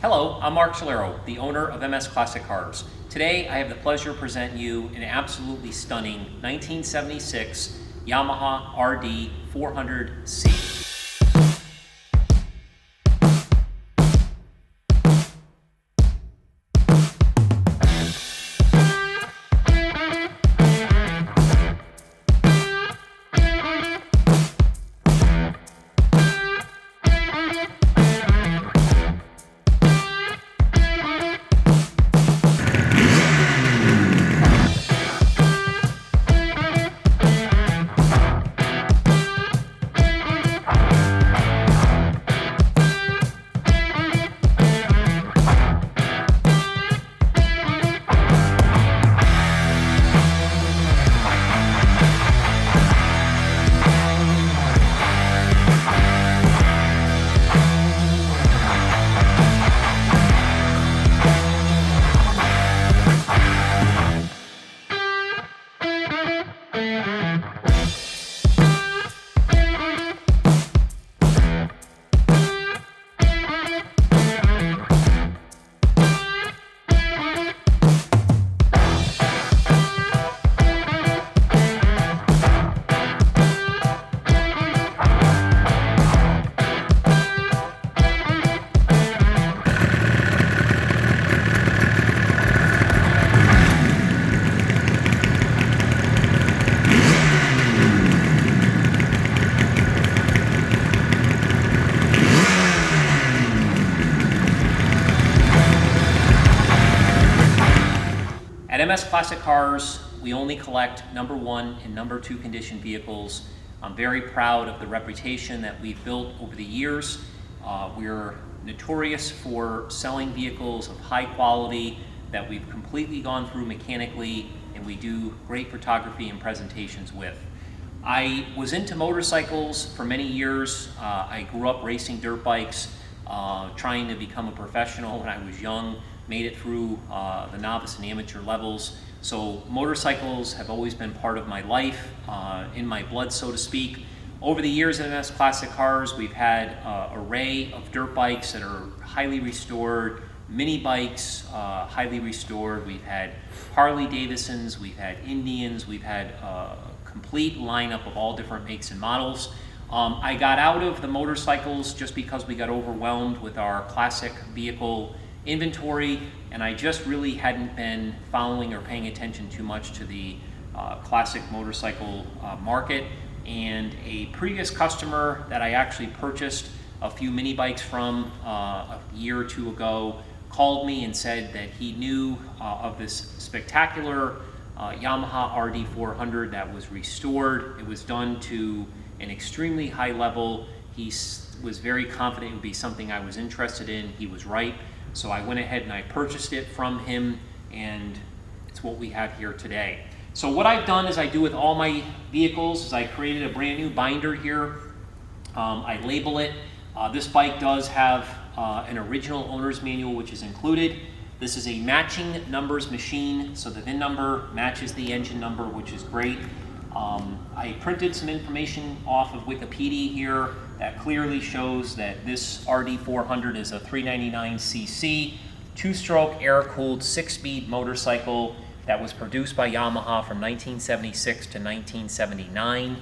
Hello, I'm Mark Chalero, the owner of MS Classic Cars. Today I have the pleasure of presenting you an absolutely stunning 1976 Yamaha RD400C. At MS Classic Cars, we only collect number 1 and number 2 condition vehicles. I'm very proud of the reputation that we've built over the years. We're notorious for selling vehicles of high quality that we've completely gone through mechanically, and we do great photography and presentations with. I was into motorcycles for many years. I grew up racing dirt bikes, trying to become a professional when I was young. Made it through the novice and amateur levels. So motorcycles have always been part of my life, in my blood, so to speak. Over the years at MS Classic Cars, we've had an array of dirt bikes that are highly restored, mini bikes, highly restored. We've had Harley Davidsons, we've had Indians, we've had a complete lineup of all different makes and models. I got out of the motorcycles just because we got overwhelmed with our classic vehicle inventory, and I just really hadn't been following or paying attention too much to the classic motorcycle market. And a previous customer that I actually purchased a few mini bikes from a year or two ago called me and said that he knew of this spectacular Yamaha RD400 that was restored. It was done to an extremely high level. He was very confident it would be something I was interested in. He was right. So I went ahead and I purchased it from him, and it's what we have here today. So what I've done is I do with all my vehicles is I created a brand new binder here. I label it. This bike does have an original owner's manual which is included. This is a matching numbers machine, so the VIN number matches the engine number, which is great. I printed some information off of Wikipedia here that clearly shows that this RD400 is a 399cc, 2-stroke air-cooled 6-speed motorcycle that was produced by Yamaha from 1976 to 1979.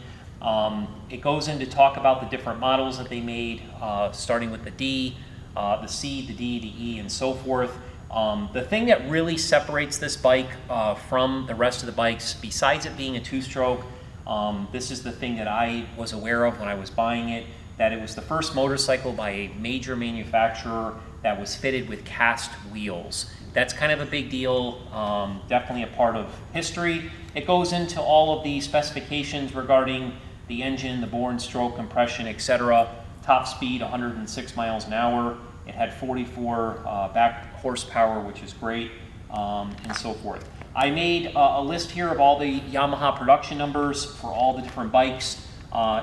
It goes in to talk about the different models that they made, starting with the D, the C, the D, the E, and so forth. The thing that really separates this bike from the rest of the bikes, besides it being a 2-stroke, this is the thing that I was aware of when I was buying it, that it was the first motorcycle by a major manufacturer that was fitted with cast wheels. That's kind of a big deal, definitely a part of history. It goes into all of the specifications regarding the engine, the bore and stroke, compression, etc. Top speed, 106 miles an hour. It had 44 back horsepower, which is great, and so forth. I made a list here of all the Yamaha production numbers for all the different bikes.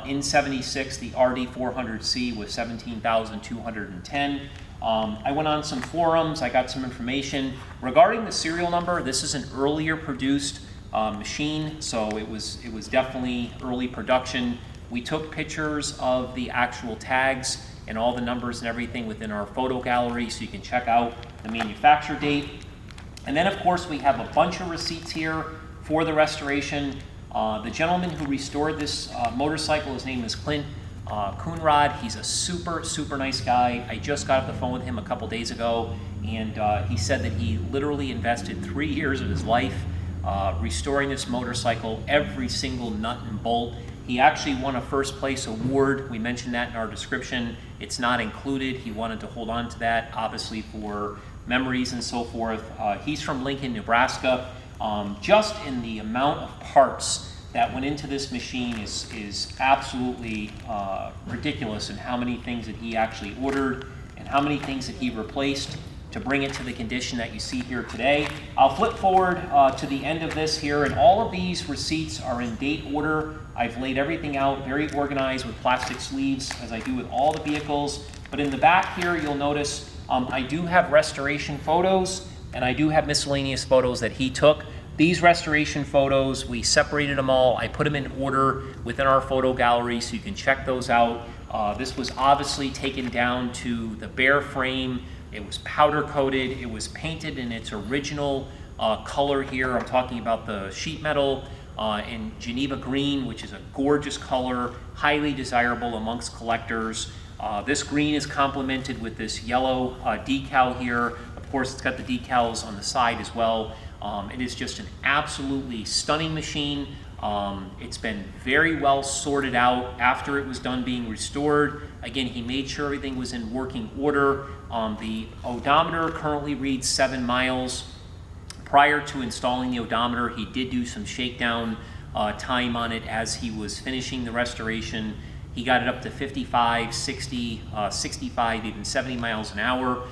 In 76, the RD400C was 17,210. I went on some forums, I got some information. Regarding the serial number, this is an earlier produced machine, so it was definitely early production. We took pictures of the actual tags and all the numbers and everything within our photo gallery, so you can check out the manufacture date. And then of course we have a bunch of receipts here for the restoration. The gentleman who restored this motorcycle, his name is Clint Coonrod. He's a super nice guy. I just got off the phone with him a couple days ago, and he said that he literally invested 3 years of his life restoring this motorcycle, every single nut and bolt. He actually won a first place award. We mentioned that in our description. It's not included. He wanted to hold on to that, obviously for memories and so forth. He's from Lincoln, Nebraska. Just in the amount of parts that went into this machine is absolutely ridiculous, and how many things that he actually ordered and how many things that he replaced to bring it to the condition that you see here today. I'll flip forward to the end of this here, and all of these receipts are in date order. I've laid everything out very organized with plastic sleeves, as I do with all the vehicles. But in the back here, you'll notice I do have restoration photos, and I do have miscellaneous photos that he took. These restoration photos, we separated them all. I put them in order within our photo gallery, so you can check those out. This was obviously taken down to the bare frame. It was powder coated. It was painted in its original color here. I'm talking about the sheet metal in Geneva Green, which is a gorgeous color, highly desirable amongst collectors. This green is complemented with this yellow decal here. Of course, it's got the decals on the side as well. It is just an absolutely stunning machine. It's been very well sorted out after it was done being restored. Again, he made sure everything was in working order. The odometer currently reads 7 miles. Prior to installing the odometer, he did do some shakedown time on it as he was finishing the restoration. He got it up to 55, 60, 65, even 70 miles an hour.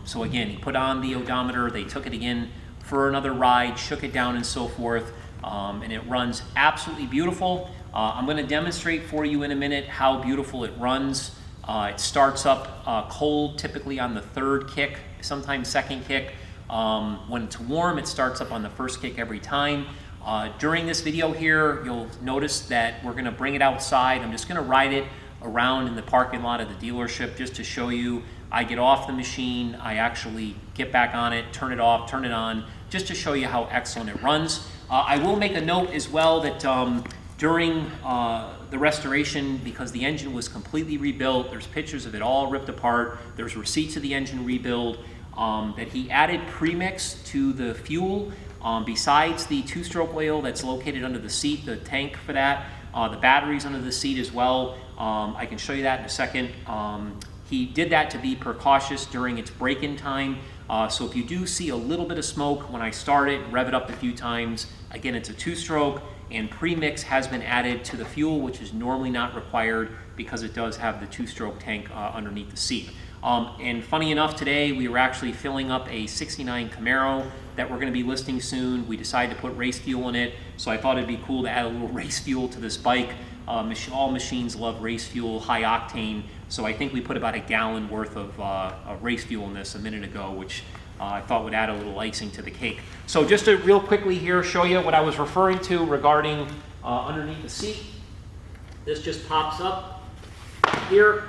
So again, he put on the odometer, they took it again for another ride, shook it down and so forth, and it runs absolutely beautiful. I'm going to demonstrate for you in a minute how beautiful it runs. It starts up cold, typically on the 3rd kick, sometimes 2nd kick. When it's warm, it starts up on the 1st kick every time. During this video here, you'll notice that we're going to bring it outside. I'm just going to ride it around in the parking lot of the dealership just to show you. I get off the machine, I actually get back on it, turn it off, turn it on, just to show you how excellent it runs. I will make a note as well that during the restoration, because the engine was completely rebuilt, there's pictures of it all ripped apart, there's receipts of the engine rebuild, that he added premix to the fuel. Besides the 2-stroke oil that's located under the seat, the tank for that, the batteries under the seat as well. I can show you that in a second. He did that to be precautious during its break-in time. So if you do see a little bit of smoke when I start it, rev it up a few times, again, it's a 2-stroke, and premix has been added to the fuel, which is normally not required because it does have the 2-stroke tank underneath the seat. And funny enough, today we were actually filling up a 69 Camaro that we're going to be listing soon. We decided to put race fuel in it, so I thought it'd be cool to add a little race fuel to this bike. All machines love race fuel, high octane, so I think we put about a gallon worth of race fuel in this a minute ago, which I thought would add a little icing to the cake. So just to real quickly here show you what I was referring to regarding underneath the seat. This just pops up here.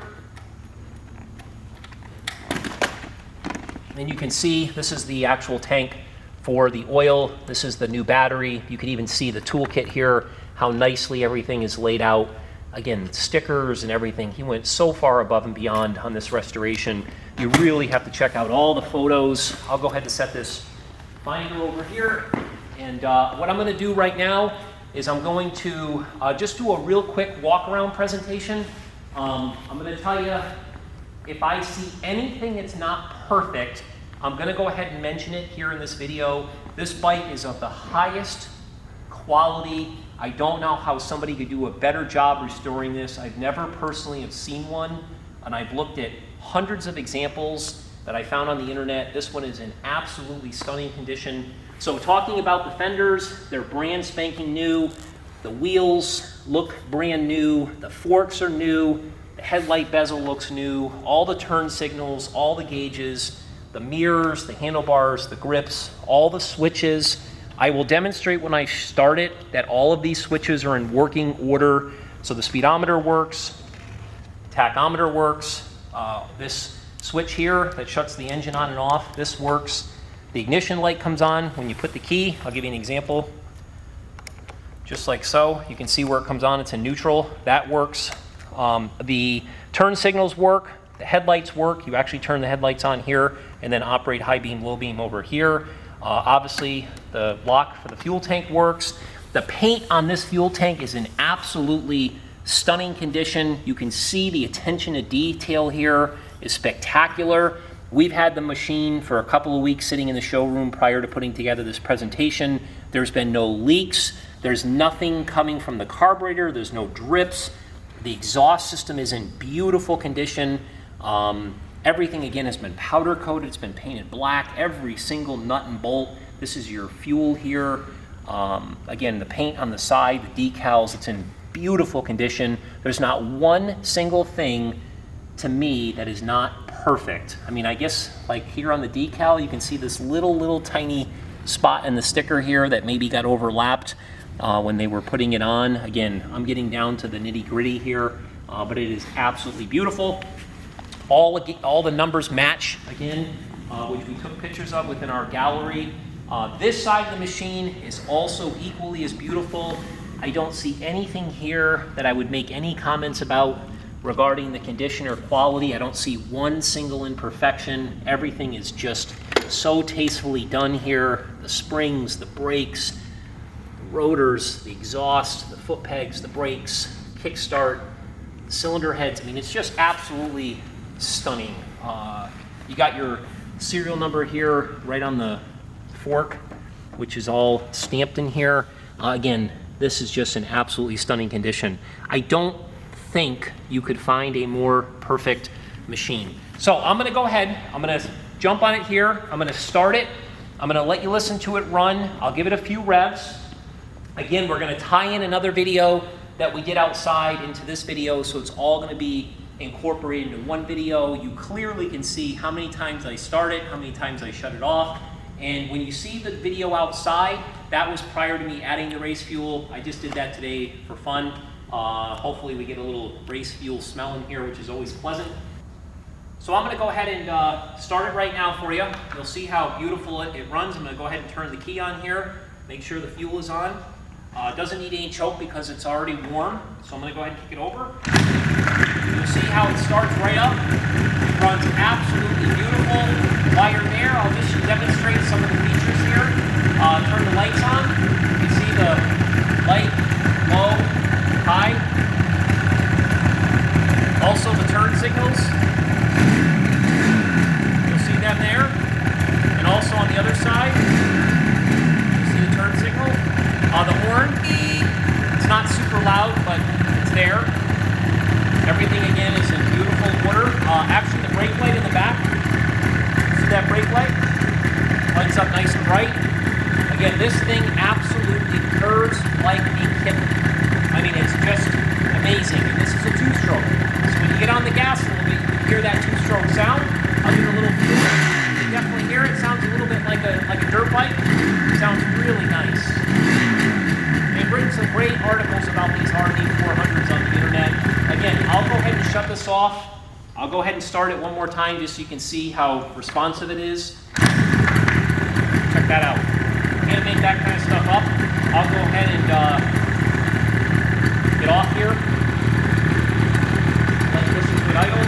And you can see this is the actual tank for the oil. This is the new battery. You can even see the toolkit here, how nicely everything is laid out. Again, stickers and everything. He went so far above and beyond on this restoration. You really have to check out all the photos. I'll go ahead and set this binder over here. And what I'm going to do right now is I'm going to just do a real quick walk-around presentation. I'm going to tell you if I see anything that's not perfect, I'm going to go ahead and mention it here in this video. This bike is of the highest quality. I don't know how somebody could do a better job restoring this. I've never personally have seen one, and I've looked at hundreds of examples that I found on the internet. This one is in absolutely stunning condition. So talking about the fenders, they're brand spanking new. The wheels look brand new. The forks are new. The headlight bezel looks new. All the turn signals, all the gauges, the mirrors, the handlebars, the grips, all the switches. I will demonstrate when I start it that all of these switches are in working order. So the speedometer works, tachometer works. This switch here that shuts the engine on and off, this works. The ignition light comes on when you put the key. I'll give you an example. Just like so, you can see where it comes on, it's in neutral, that works. The turn signals work, the headlights work. You actually turn the headlights on here and then operate high beam, low beam over here. Obviously, the lock for the fuel tank works. The paint on this fuel tank is in absolutely stunning condition. You can see the attention to detail here is spectacular. We've had the machine for a couple of weeks sitting in the showroom prior to putting together this presentation. There's been no leaks. There's nothing coming from the carburetor. There's no drips. The exhaust system is in beautiful condition. Everything, again, has been powder coated. It's been painted black. Every single nut and bolt. This is your fuel here. Again, the paint on the side, the decals, it's in beautiful condition. There's not one single thing to me that is not perfect. I mean, I guess like here on the decal, you can see this little tiny spot in the sticker here that maybe got overlapped when they were putting it on. Again, I'm getting down to the nitty gritty here, but it is absolutely beautiful. All the numbers match, again, which we took pictures of within our gallery. This side of the machine is also equally as beautiful. I don't see anything here that I would make any comments about regarding the condition or quality. I don't see one single imperfection. Everything is just so tastefully done here. The springs, the brakes, the rotors, the exhaust, the foot pegs, the brakes, kickstart, the cylinder heads. I mean, it's just absolutely stunning. You got your serial number here right on the fork, which is all stamped in here. Again, this is just in absolutely stunning condition. I don't think you could find a more perfect machine. So I'm gonna go ahead, I'm gonna jump on it here, I'm gonna start it, I'm gonna let you listen to it run, I'll give it a few revs. Again, we're gonna tie in another video that we did outside into this video, so it's all gonna be incorporated into one video. You clearly can see how many times I start it, how many times I shut it off. And when you see the video outside, that was prior to me adding the race fuel. I just did that today for fun. Hopefully we get a little race fuel smell in here, which is always pleasant. So I'm gonna go ahead and start it right now for you. You'll see how beautiful it runs. I'm gonna go ahead and turn the key on here, make sure the fuel is on. It doesn't need any choke because it's already warm. So I'm gonna go ahead and kick it over. You'll see how it starts right up. It runs absolutely beautiful. While you're there, I'll just demonstrate some of the features here. Turn the lights on. You can see the light, low, high. Also the turn signals. You'll see them there. And also on the other side, you see the turn signal. The horn, it's not super loud, but it's there. Everything again is in beautiful order. Actually, the brake light in the back, see that brake light? Lights up nice and bright. Again, this thing absolutely purrs like a kitten. I mean, it's just amazing. And this is a two-stroke. So when you get on the gas a little bit, you can hear that two-stroke sound. I'll give it a little feel. You definitely hear it. Sounds a little bit like a dirt bike. It sounds really nice. They've written some great articles about these RD400s on the internet. Again, I'll go ahead and shut this off. I'll go ahead and start it one more time just so you can see how responsive it is. Check that out. Can't make that kind of stuff up. I'll go ahead and get off here. Let this is idle.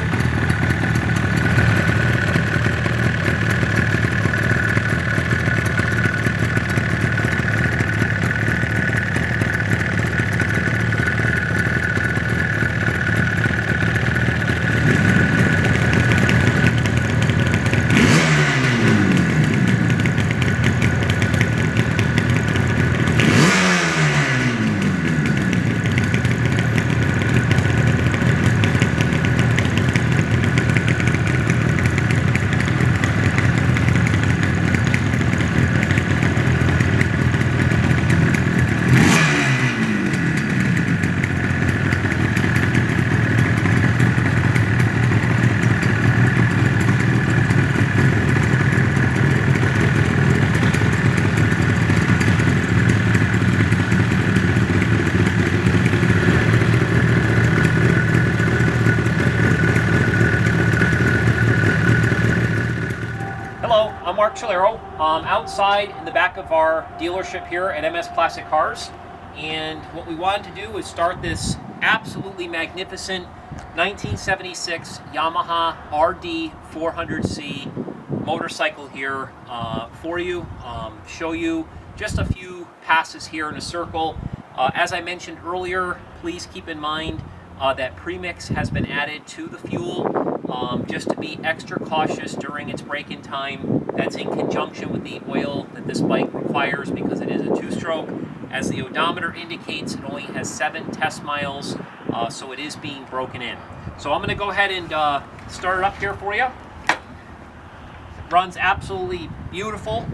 Chilero, outside in the back of our dealership here at MS Classic Cars, and what we wanted to do was start this absolutely magnificent 1976 Yamaha RD400C motorcycle here for you. Show you just a few passes here in a circle. As I mentioned earlier, please keep in mind that premix has been added to the fuel just to be extra cautious during its break-in time. That's in conjunction with the oil that this bike requires because it is a two-stroke. As the odometer indicates, it only has 7 test miles, so it is being broken in. So I'm going to go ahead and start it up here for you. It runs absolutely beautiful.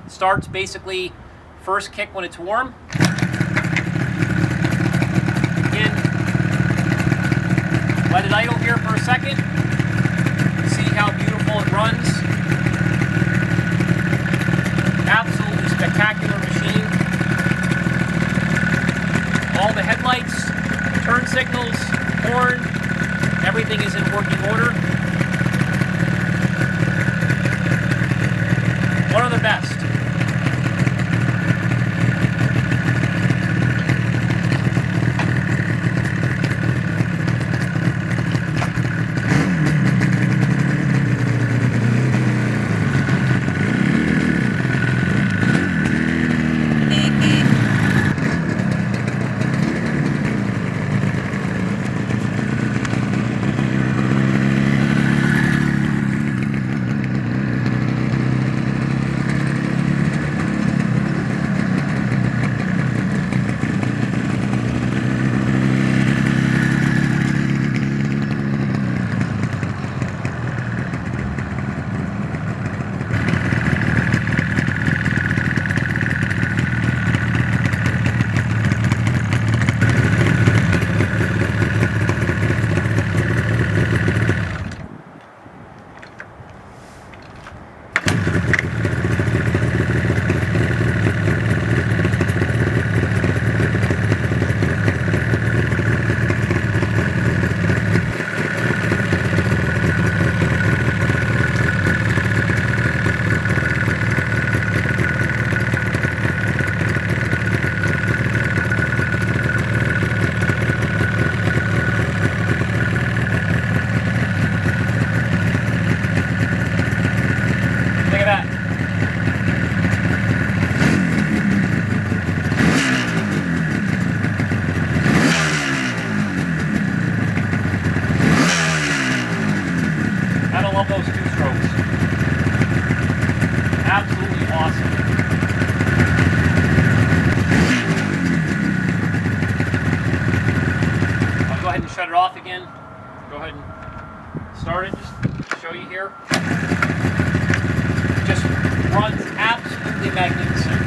Starts basically first kick when it's warm. Again, let it idle here for a second. See how beautiful it runs. Absolutely spectacular machine. All the headlights, turn signals, horn, everything is in working order. One of the best. Those two strokes. Absolutely awesome. I'll go ahead and shut it off again. Go ahead and start it, just to show you here. It just runs absolutely magnificent.